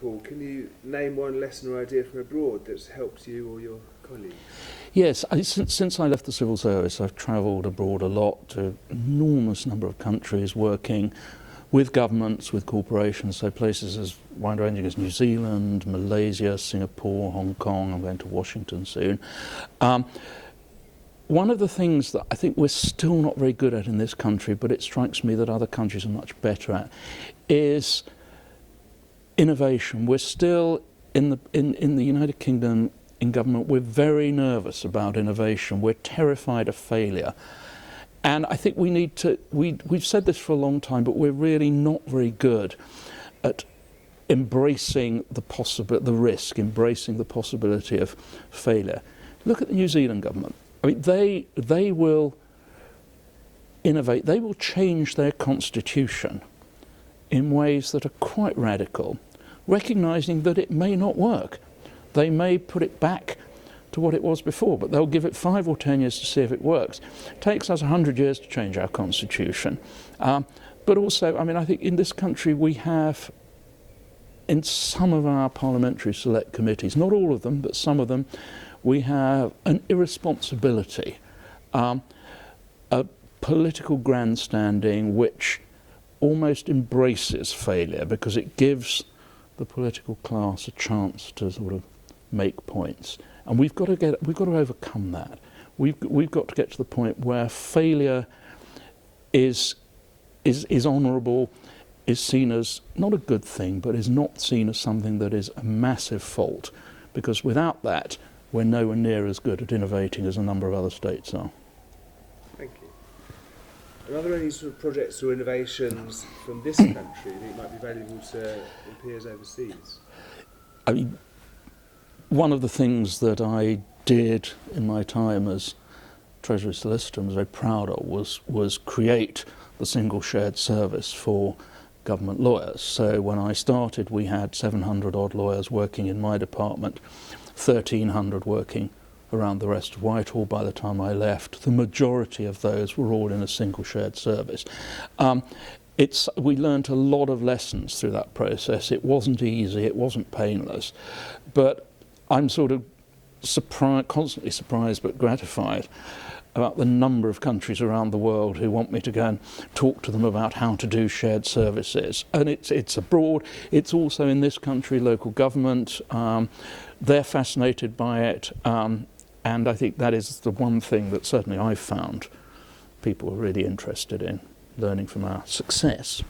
Paul, can you name one lesson or idea from abroad that's helped you or your colleagues? Yes, since I left the civil service, I've travelled abroad a lot to an enormous number of countries, working with governments, with corporations, so places as wide-ranging as New Zealand, Malaysia, Singapore, Hong Kong. I'm going to Washington soon. One of the things that I think we're still not very good at in this country, but it strikes me that other countries are much better at, is innovation. We're still in the United Kingdom, in government, we're very nervous about innovation. We're terrified of failure. And I think we need to, we've said this for a long time, but we're really not very good at embracing the risk, embracing the possibility of failure. Look at the New Zealand government. I mean, they will innovate, they will change their constitution in ways that are quite radical, recognising that it may not work. They may put it back to what it was before, but they'll give it 5 or 10 years to see if it works. It takes us 100 years to change our constitution. But also, I mean, I think in this country we have, in some of our parliamentary select committees, not all of them, but some of them, we have an irresponsibility, a political grandstanding which almost embraces failure because it gives the political class a chance to sort of make points. And we've got to overcome that. We've got to get to the point where failure is honourable, is seen as not a good thing, but is not seen as something that is a massive fault, because without that we're nowhere near as good at innovating as a number of other states are. Thank you. And are there any sort of projects or innovations from this country that might be valuable to peers overseas? I mean, one of the things that I did in my time as Treasury Solicitor and was very proud of was create the single shared service for government lawyers. So when I started, we had 700 odd lawyers working in my department, 1,300 working around the rest of Whitehall. By the time I left, the majority of those were all in a single shared service. We learnt a lot of lessons through that process. It wasn't easy, it wasn't painless, but I'm sort of constantly surprised but gratified about the number of countries around the world who want me to go and talk to them about how to do shared services. And it's abroad, it's also in this country, local government. They're fascinated by it, and I think that is the one thing that certainly I've found people are really interested in, learning from our success.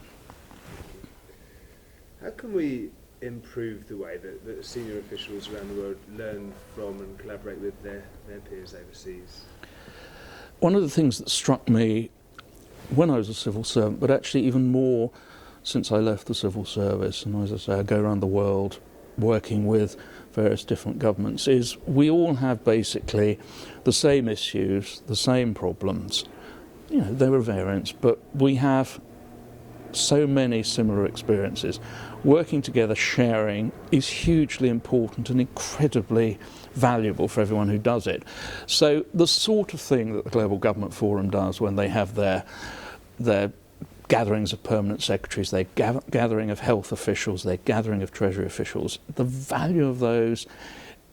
How can we improve the way that senior officials around the world learn from and collaborate with their peers overseas? One of the things that struck me when I was a civil servant, but actually even more since I left the civil service, and as I say, I go around the world working with various different governments, is we all have basically the same issues, the same problems. You know, there are variants, but we have so many similar experiences. Working together, sharing, is hugely important and incredibly valuable for everyone who does it. So the sort of thing that the Global Government Forum does when they have their gatherings of permanent secretaries, their gathering of health officials, their gathering of Treasury officials, the value of those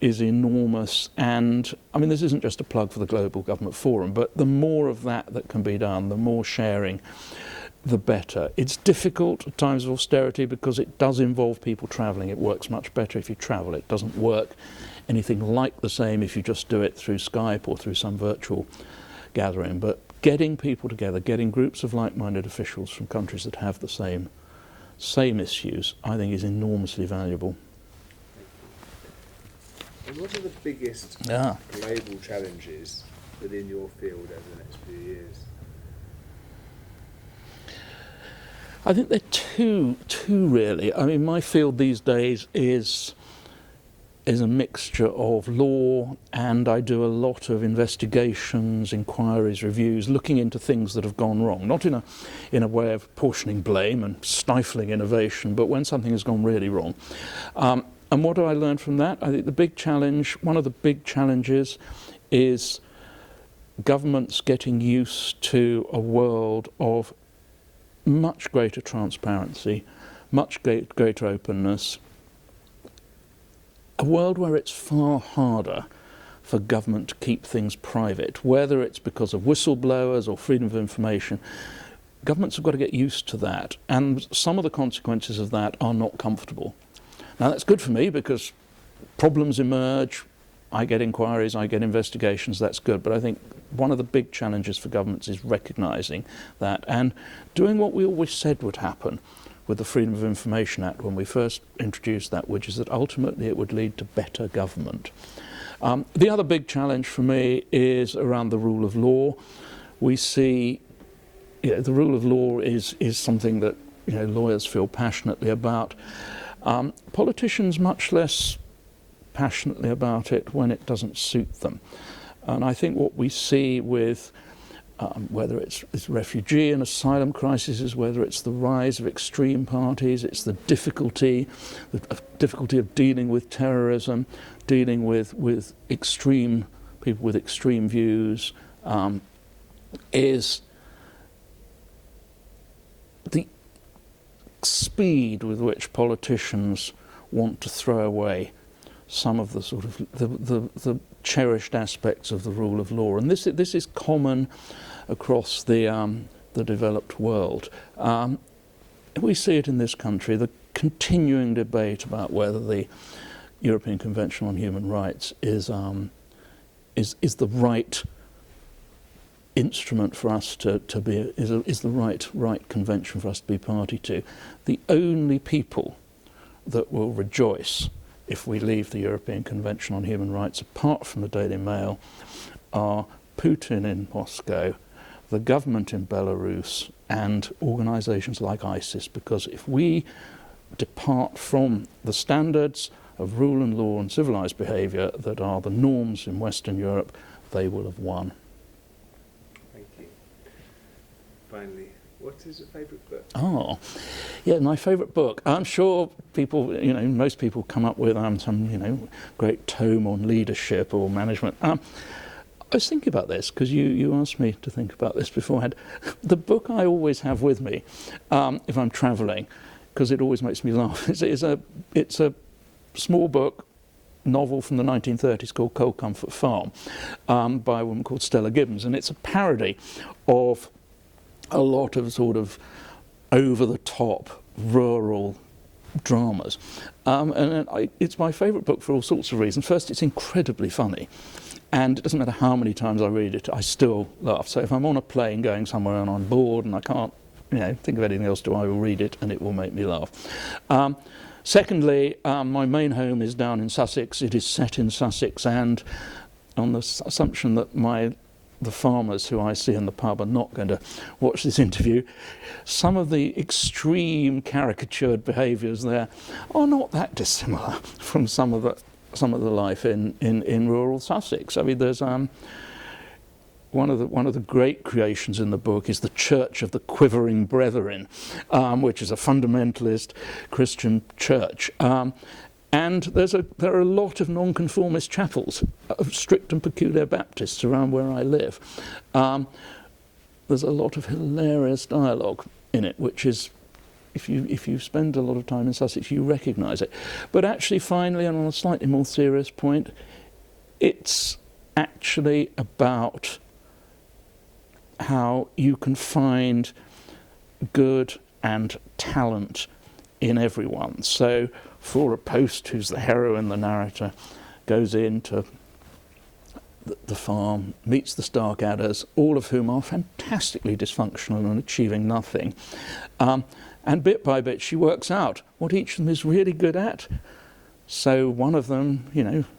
is enormous. And I mean, this isn't just a plug for the Global Government Forum, but the more of that can be done, the more sharing, the better. It's difficult at times of austerity because it does involve people travelling. It works much better if you travel. It doesn't work anything like the same if you just do it through Skype or through some virtual gathering. But getting people together, getting groups of like-minded officials from countries that have the same issues, I think is enormously valuable. And what are the biggest global challenges within your field over the next few years? I think there are two really. I mean, my field these days is a mixture of law, and I do a lot of investigations, inquiries, reviews, looking into things that have gone wrong, not in a way of portioning blame and stifling innovation, but when something has gone really wrong. And what do I learn from that? I think one of the big challenges is governments getting used to a world of much greater transparency, much greater openness, a world where it's far harder for government to keep things private, whether it's because of whistleblowers or freedom of information. Governments have got to get used to that, and some of the consequences of that are not comfortable. Now that's good for me because problems emerge, I get inquiries, I get investigations, that's good, but I think one of the big challenges for governments is recognising that and doing what we always said would happen with the Freedom of Information Act when we first introduced that, which is that ultimately it would lead to better government. The other big challenge for me is around the rule of law. We see the rule of law is something that lawyers feel passionately about. Politicians much less passionately about it when it doesn't suit them. And I think what we see with whether it's refugee and asylum crises, whether it's the rise of extreme parties, it's the difficulty of dealing with terrorism, dealing with extreme people with extreme views, is the speed with which politicians want to throw away some of the sort of the cherished aspects of the rule of law, and this is common across the developed world. We see it in this country, the continuing debate about whether the European Convention on Human Rights is the right instrument for us to be, is the right convention for us to be party to. The only people that will rejoice if we leave the European Convention on Human Rights, apart from the Daily Mail, are Putin in Moscow, the government in Belarus, and organisations like ISIS, because if we depart from the standards of rule and law and civilised behaviour that are the norms in Western Europe, they will have won. Thank you. Finally, what is your favourite book? Oh, yeah, my favourite book. I'm sure people, most people come up with some, great tome on leadership or management. I was thinking about this because you asked me to think about this beforehand. The book I always have with me if I'm travelling, because it always makes me laugh, it's a small book, novel from the 1930s called Cold Comfort Farm by a woman called Stella Gibbons, and it's a parody of a lot of sort of over-the-top rural dramas. It's my favourite book for all sorts of reasons. First, it's incredibly funny, and it doesn't matter how many times I read it, I still laugh. So if I'm on a plane going somewhere and I'm bored and I can't think of anything else to do, I will read it and it will make me laugh. Secondly, my main home is down in Sussex. It is set in Sussex, and on the assumption that the farmers who I see in the pub are not going to watch this interview, some of the extreme caricatured behaviours there are not that dissimilar from some of the life in rural Sussex. I mean, there's one of the great creations in the book is the Church of the Quivering Brethren, which is a fundamentalist Christian church. And there are a lot of nonconformist chapels of strict and peculiar Baptists around where I live. There's a lot of hilarious dialogue in it, which is, if you spend a lot of time in Sussex, you recognise it. But actually, finally, and on a slightly more serious point, it's actually about how you can find good and talent in everyone. So Flora Post, who's the heroine, the narrator, goes into the farm, meets the Starkadders, all of whom are fantastically dysfunctional and achieving nothing. And bit by bit she works out what each of them is really good at. So one of them,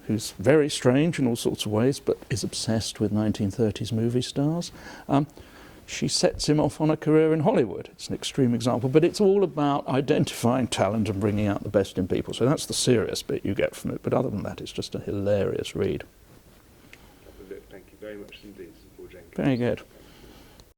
who's very strange in all sorts of ways, but is obsessed with 1930s movie stars, she sets him off on a career in Hollywood. It's an extreme example, but it's all about identifying talent and bringing out the best in people. So that's the serious bit you get from it, but other than that, it's just a hilarious read. Thank you very much indeed, Paul Jenkins. Very good.